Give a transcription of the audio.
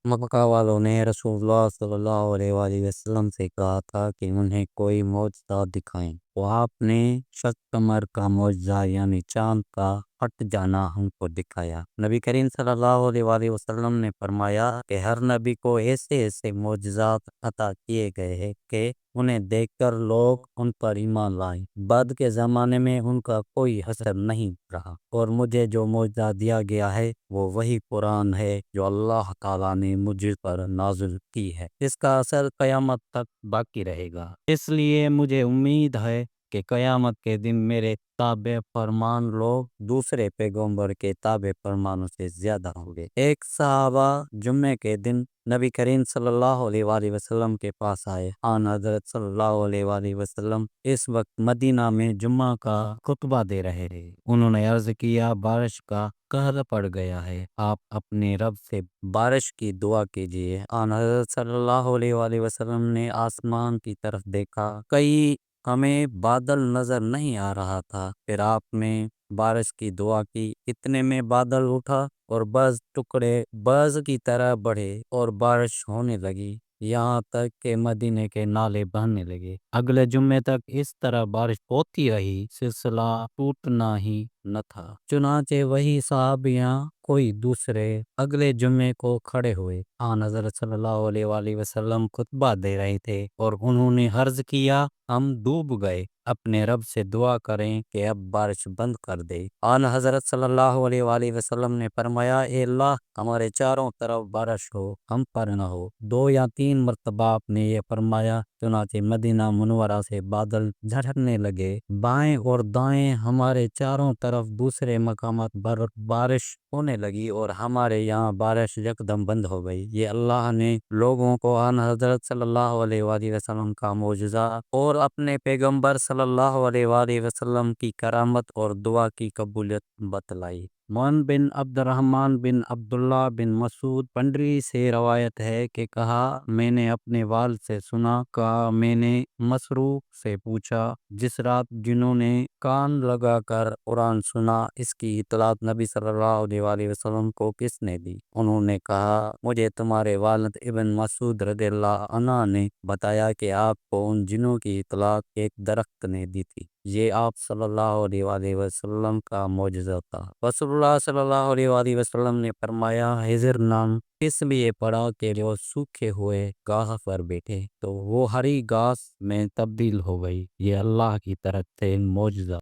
مکہ والوں نے رسول اللہ صلی اللہ علیہ وسلم سے کہا تھا کہ انہیں کوئی معجزہ دکھائیں۔ وہ آپ نے شق قمر کا معجزہ یعنی چاند کا ہٹ جانا ہم کو دکھایا۔ نبی کریم صلی اللہ علیہ وسلم نے فرمایا کہ ہر نبی کو ایسے ایسے معجزات عطا کیے گئے ہیں کہ انہیں دیکھ کر لوگ ان پر ایمان لائیں۔ بعد کے زمانے میں ان کا کوئی اثر نہیں رہا، اور مجھے جو معجزہ دیا گیا ہے وہ وہی قرآن ہے جو اللہ تعالیٰ نے مجھ پر نازل کی ہے۔ اس کا اثر قیامت تک باقی رہے گا، اس لیے مجھے امید ہے کہ قیامت کے دن میرے تابع فرمان لوگ دوسرے پیغمبر کے تابع فرمانوں سے زیادہ ہوں گے۔ ایک صحابہ جمعے کے دن نبی کریم صلی اللہ علیہ وسلم کے پاس آئے۔ آن حضرت صلی اللہ علیہ وسلم اس وقت مدینہ میں جمعہ کا خطبہ دے رہے تھے۔ انہوں نے عرض کیا، بارش کا قہر پڑ گیا ہے، آپ اپنے رب سے بارش کی دعا کیجیے۔ آن حضرت صلی اللہ علیہ وسلم نے آسمان کی طرف دیکھا، کئی ہمیں بادل نظر نہیں آ رہا تھا۔ پھر آپ نے بارش کی دعا کی، اتنے میں بادل اٹھا اور بعض ٹکڑے بعض کی طرح بڑھے اور بارش ہونے لگی، یہاں تک کہ مدینے کے نالے بہنے لگے۔ اگلے جمعے تک اس طرح بارش ہوتی رہی، سلسلہ ٹوٹنا ہی نہ تھا۔ چنانچہ وہی صحابیاں کوئی دوسرے اگلے جمعے کو کھڑے ہوئے۔ آن حضرت صلی اللہ علیہ وسلم خطبہ دے رہے تھے اور انہوں نے عرض کیا، ہم ڈوب گئے، اپنے رب سے دعا کریں کہ اب بارش بند کر دے۔ آن حضرت صلی اللہ علیہ وسلم نے فرمایا، اے اللہ، ہمارے چاروں طرف بارش ہو، ہم پر نہ ہو۔ 2 یا 3 مرتبہ آپ نے یہ فرمایا، چنانچہ مدینہ منورہ سے بادل جھڑنے لگے، بائیں اور دائیں ہمارے چاروں طرف دوسرے مقامات پر بارش ہونے لگی اور ہمارے یہاں بارش یکدم بند ہو گئی۔ یہ اللہ نے لوگوں کو آن حضرت صلی اللہ علیہ وسلم کا معجزہ اور اپنے پیغمبر صلی اللہ علیہ وسلم کی کرامت اور دعا کی قبولیت بتلائی۔ معن بن عبد الرحمن بن عبداللہ بن مسعود پنڈری سے روایت ہے کہ کہا، میں نے اپنے والد سے سنا، کہا میں نے مسروق سے پوچھا، جس رات جنہوں نے کان لگا کر قرآن سنا، اس کی اطلاع نبی صلی اللہ علیہ وسلم کو کس نے دی؟ انہوں نے کہا، مجھے تمہارے والد ابن مسعود رضی اللہ عنہ نے بتایا کہ آپ کو ان جنوں کی اطلاع ایک درخت نے دی تھی۔ یہ آپ صلی اللہ علیہ وسلم کا معجزہ تھا۔ رسول اللہ صلی اللہ علیہ وسلم نے فرمایا، حضر نام اس لیے پڑا کہ وہ سوکھے ہوئے گھاس پر بیٹھے تو وہ ہری گھاس میں تبدیل ہو گئی۔ یہ اللہ کی طرف سے معجزہ